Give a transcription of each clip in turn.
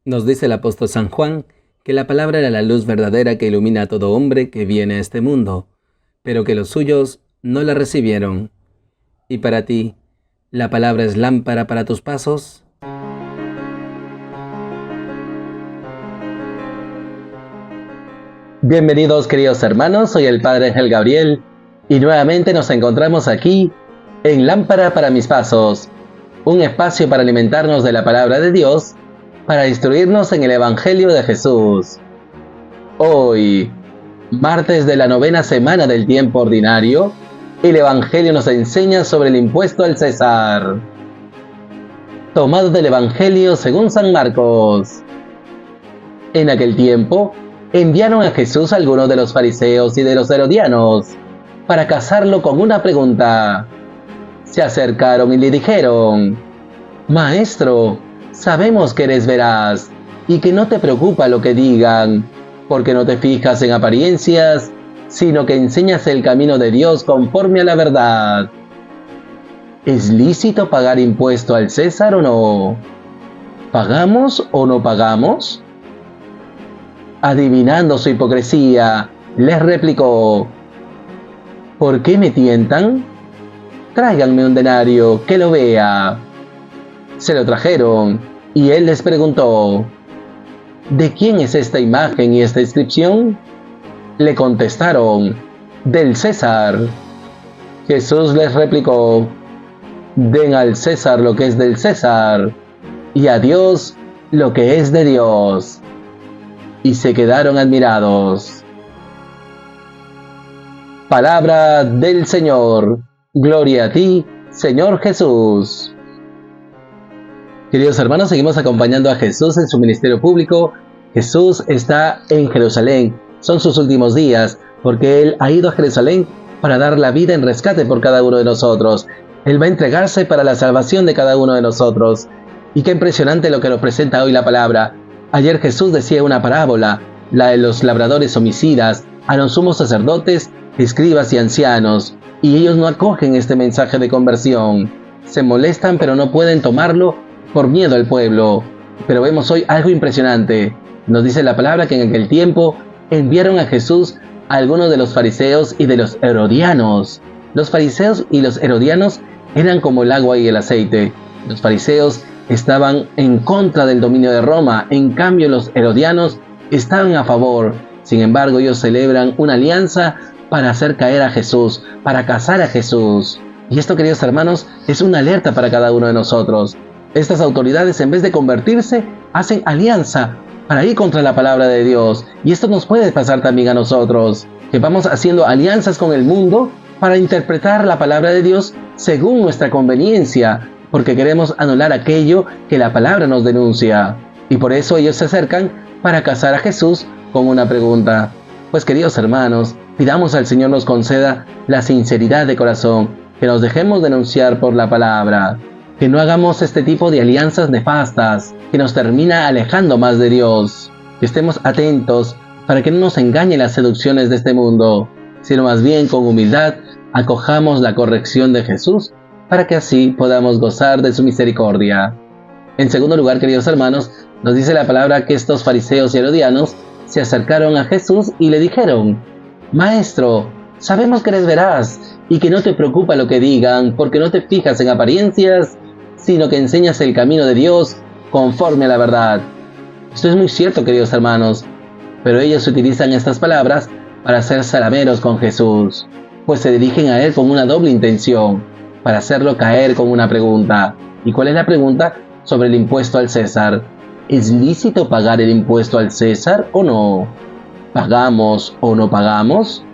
Nos dice el apóstol San Juan que la palabra era la luz verdadera que ilumina a todo hombre que viene a este mundo, pero que los suyos no la recibieron. ¿Y para ti, la palabra es lámpara para tus pasos? Bienvenidos, queridos hermanos, soy el Padre Ángel Gabriel y nuevamente nos encontramos aquí en Lámpara para mis pasos, un espacio para alimentarnos de la palabra de Dios, para instruirnos en el Evangelio de Jesús. Hoy, martes de la 9ª semana del tiempo ordinario, el Evangelio nos enseña sobre el impuesto al César. Tomado del Evangelio según San Marcos. En aquel tiempo, enviaron a Jesús algunos de los fariseos y de los herodianos para casarlo con una pregunta. Se acercaron y le dijeron: Maestro, sabemos que eres veraz y que no te preocupa lo que digan, porque no te fijas en apariencias, sino que enseñas el camino de Dios conforme a la verdad. ¿Es lícito pagar impuesto al César o no? ¿Pagamos o no pagamos? Adivinando su hipocresía, les replicó: ¿Por qué me tientan? Tráiganme un denario, que lo vea. Se lo trajeron, y él les preguntó: ¿De quién es esta imagen y esta inscripción? Le contestaron: del César. Jesús les replicó: Den al César lo que es del César, y a Dios lo que es de Dios. Y se quedaron admirados. Palabra del Señor. Gloria a ti, Señor Jesús. Queridos hermanos, seguimos acompañando a Jesús en su ministerio público. Jesús está en Jerusalén. Son sus últimos días, porque Él ha ido a Jerusalén para dar la vida en rescate por cada uno de nosotros. Él va a entregarse para la salvación de cada uno de nosotros. Y qué impresionante lo que nos presenta hoy la palabra. Ayer Jesús decía una parábola, la de los labradores homicidas, a los sumos sacerdotes, escribas y ancianos, y ellos no acogen este mensaje de conversión. Se molestan pero no pueden tomarlo por miedo al pueblo. Pero vemos hoy algo impresionante. Nos dice la palabra que en aquel tiempo enviaron a Jesús a algunos de los fariseos y de los herodianos. Los fariseos y los herodianos eran como el agua y el aceite. Los fariseos estaban en contra del dominio de Roma, en cambio los herodianos estaban a favor. Sin embargo, ellos celebran una alianza para hacer caer a Jesús, para casar a Jesús. Y esto, queridos hermanos, es una alerta para cada uno de nosotros. Estas autoridades, en vez de convertirse, hacen alianza para ir contra la palabra de Dios. Y esto nos puede pasar también a nosotros, que vamos haciendo alianzas con el mundo para interpretar la palabra de Dios según nuestra conveniencia, porque queremos anular aquello que la palabra nos denuncia. Y por eso ellos se acercan para casar a Jesús con una pregunta. Pues, queridos hermanos, pidamos al Señor nos conceda la sinceridad de corazón, que nos dejemos denunciar por la palabra, que no hagamos este tipo de alianzas nefastas, que nos termina alejando más de Dios, que estemos atentos para que no nos engañen las seducciones de este mundo, sino más bien con humildad acojamos la corrección de Jesús, para que así podamos gozar de su misericordia. En segundo lugar, queridos hermanos, nos dice la palabra que estos fariseos y herodianos se acercaron a Jesús y le dijeron: Maestro, sabemos que eres veraz y que no te preocupa lo que digan, porque no te fijas en apariencias, sino que enseñas el camino de Dios conforme a la verdad. Esto es muy cierto, queridos hermanos, pero ellos utilizan estas palabras para ser zalameros con Jesús, pues se dirigen a Él con una doble intención, para hacerlo caer con una pregunta. ¿Y cuál es la pregunta? Sobre el impuesto al César. ¿Es lícito pagar el impuesto al César o no? ¿Pagamos o no pagamos?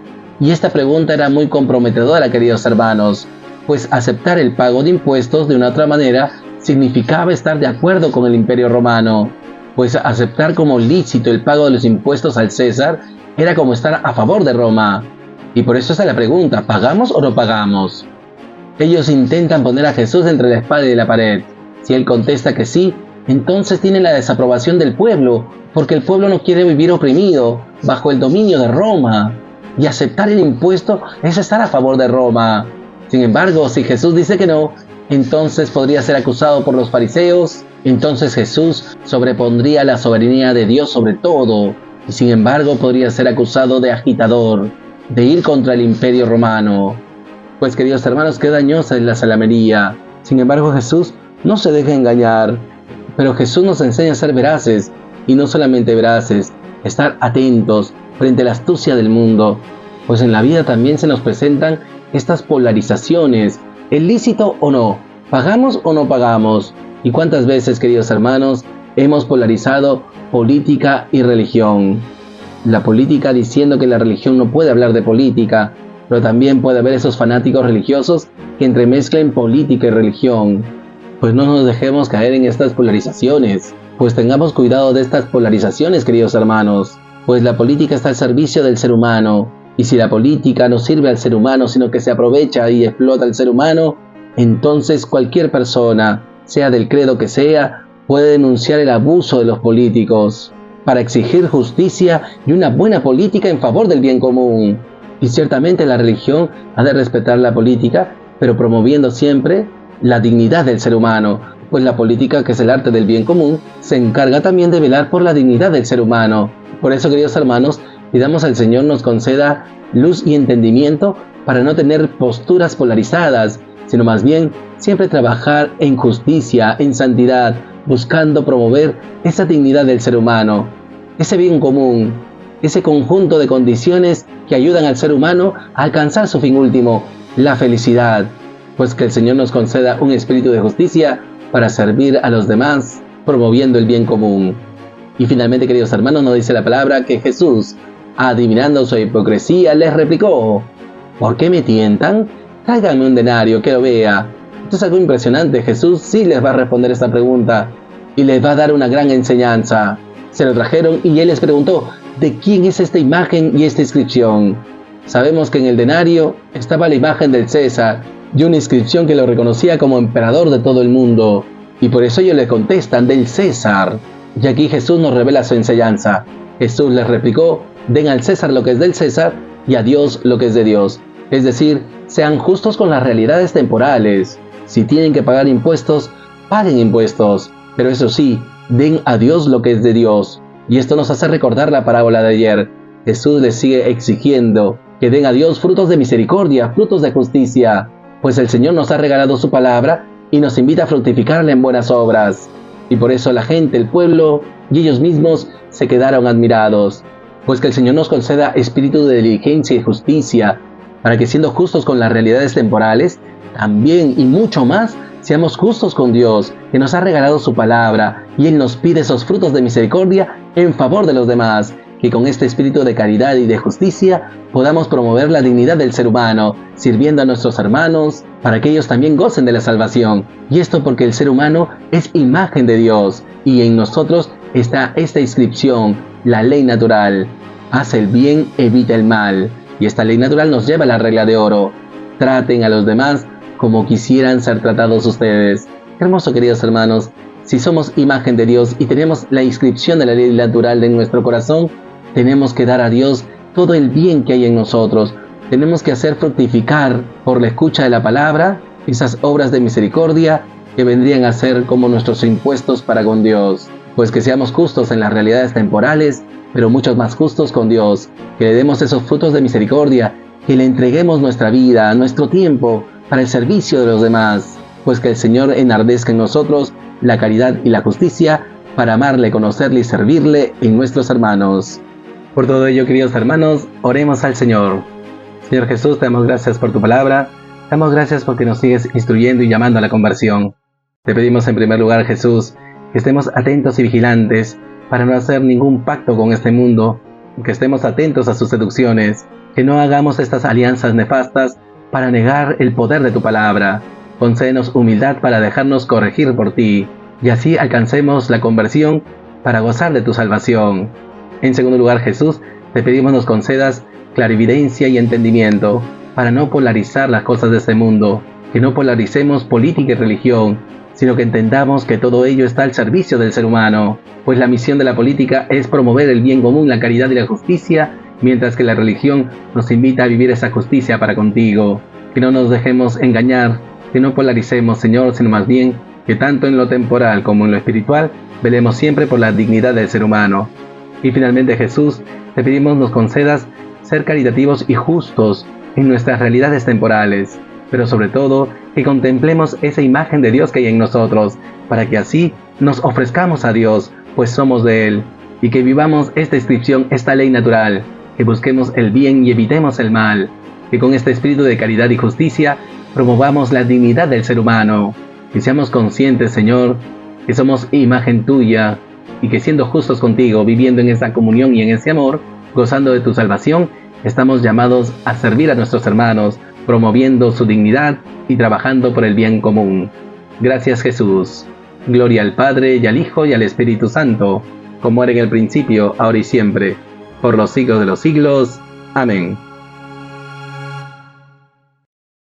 Y esta pregunta era muy comprometedora, queridos hermanos, pues aceptar el pago de impuestos de una otra manera significaba estar de acuerdo con el Imperio Romano, pues aceptar como lícito el pago de los impuestos al César era como estar a favor de Roma. Y por eso es la pregunta: ¿pagamos o no pagamos? Ellos intentan poner a Jesús entre la espada y la pared. Si Él contesta que sí, entonces tiene la desaprobación del pueblo, porque el pueblo no quiere vivir oprimido, bajo el dominio de Roma. Y aceptar el impuesto es estar a favor de Roma. Sin embargo, si Jesús dice que no, entonces podría ser acusado por los fariseos Entonces Jesús sobrepondría la soberanía de Dios sobre todo, y sin embargo podría ser acusado de agitador, de ir contra el imperio romano. Pues queridos hermanos, qué dañosa es la salamería. Sin embargo Jesús no se deja engañar, pero Jesús nos enseña a ser veraces, y no solamente veraces, estar atentos frente a la astucia del mundo, pues en la vida también se nos presentan estas polarizaciones, ¿es lícito o no? ¿Pagamos o no pagamos? ¿Y cuántas veces, queridos hermanos, hemos polarizado política y religión? La política diciendo que la religión no puede hablar de política, pero también puede haber esos fanáticos religiosos que entremezclen política y religión. Pues no nos dejemos caer en estas polarizaciones, pues tengamos cuidado de estas polarizaciones, queridos hermanos, pues la política está al servicio del ser humano, y si la política no sirve al ser humano, sino que se aprovecha y explota al ser humano, entonces cualquier persona, sea del credo que sea, puede denunciar el abuso de los políticos para exigir justicia y una buena política en favor del bien común. Y ciertamente la religión ha de respetar la política, pero promoviendo siempre la dignidad del ser humano, pues la política, que es el arte del bien común, se encarga también de velar por la dignidad del ser humano. Por eso, queridos hermanos, pidamos al Señor nos conceda luz y entendimiento para no tener posturas polarizadas, sino más bien siempre trabajar en justicia, en santidad, buscando promover esa dignidad del ser humano, ese bien común, ese conjunto de condiciones que ayudan al ser humano a alcanzar su fin último, la felicidad. Pues que el Señor nos conceda un espíritu de justicia para servir a los demás, promoviendo el bien común. Y finalmente, queridos hermanos, nos dice la palabra que Jesús, adivinando su hipocresía, les replicó: ¿por qué me tientan? Tráiganme un denario, que lo vea. Esto es algo impresionante. Jesús sí les va a responder esta pregunta y les va a dar una gran enseñanza. Se lo trajeron y él les preguntó: ¿de quién es esta imagen y esta inscripción? Sabemos que en el denario estaba la imagen del César y una inscripción que lo reconocía como emperador de todo el mundo. Y por eso ellos le contestan: del César. Y aquí Jesús nos revela su enseñanza. Jesús les replicó: den al César lo que es del César y a Dios lo que es de Dios. Es decir, sean justos con las realidades temporales. Si tienen que pagar impuestos, paguen impuestos. Pero eso sí, den a Dios lo que es de Dios. Y esto nos hace recordar la parábola de ayer. Jesús les sigue exigiendo que den a Dios frutos de misericordia, frutos de justicia, pues el Señor nos ha regalado su palabra y nos invita a fructificarla en buenas obras. Y por eso la gente, el pueblo y ellos mismos se quedaron admirados. Pues que el Señor nos conceda espíritu de diligencia y justicia, para que siendo justos con las realidades temporales, también y mucho más, seamos justos con Dios, que nos ha regalado su palabra, y Él nos pide esos frutos de misericordia en favor de los demás, que con este espíritu de caridad y de justicia podamos promover la dignidad del ser humano, sirviendo a nuestros hermanos, para que ellos también gocen de la salvación. Y esto porque el ser humano es imagen de Dios, y en nosotros está esta inscripción, la ley natural: haz el bien, evita el mal. Y esta ley natural nos lleva a la regla de oro: traten a los demás como quisieran ser tratados ustedes. Qué hermoso, queridos hermanos. Si somos imagen de Dios y tenemos la inscripción de la ley natural en nuestro corazón, tenemos que dar a Dios todo el bien que hay en nosotros. Tenemos que hacer fructificar por la escucha de la palabra esas obras de misericordia que vendrían a ser como nuestros impuestos para con Dios. Pues que seamos justos en las realidades temporales, pero muchos más justos con Dios, que le demos esos frutos de misericordia, que le entreguemos nuestra vida, nuestro tiempo, para el servicio de los demás, pues que el Señor enardezca en nosotros la caridad y la justicia, para amarle, conocerle y servirle en nuestros hermanos. Por todo ello, queridos hermanos, oremos al Señor. Señor Jesús, te damos gracias por tu palabra, te damos gracias porque nos sigues instruyendo y llamando a la conversión. Te pedimos en primer lugar, Jesús, que estemos atentos y vigilantes para no hacer ningún pacto con este mundo, que estemos atentos a sus seducciones, que no hagamos estas alianzas nefastas para negar el poder de tu palabra. Concédenos humildad para dejarnos corregir por ti, y así alcancemos la conversión para gozar de tu salvación. En segundo lugar, Jesús, te pedimos nos concedas clarividencia y entendimiento para no polarizar las cosas de este mundo, que no polaricemos política y religión, sino que entendamos que todo ello está al servicio del ser humano, pues la misión de la política es promover el bien común, la caridad y la justicia, mientras que la religión nos invita a vivir esa justicia para contigo. Que no nos dejemos engañar, que no polaricemos, Señor, sino más bien que tanto en lo temporal como en lo espiritual velemos siempre por la dignidad del ser humano. Y finalmente, Jesús, te pedimos nos concedas ser caritativos y justos en nuestras realidades temporales, pero sobre todo que contemplemos esa imagen de Dios que hay en nosotros, para que así nos ofrezcamos a Dios, pues somos de Él, y que vivamos esta inscripción, esta ley natural, que busquemos el bien y evitemos el mal, que con este espíritu de caridad y justicia promovamos la dignidad del ser humano, que seamos conscientes, Señor, que somos imagen tuya, y que siendo justos contigo, viviendo en esa comunión y en ese amor, gozando de tu salvación, estamos llamados a servir a nuestros hermanos, promoviendo su dignidad y trabajando por el bien común. Gracias, Jesús. Gloria al Padre, y al Hijo, y al Espíritu Santo, como era en el principio, ahora y siempre, por los siglos de los siglos. Amén.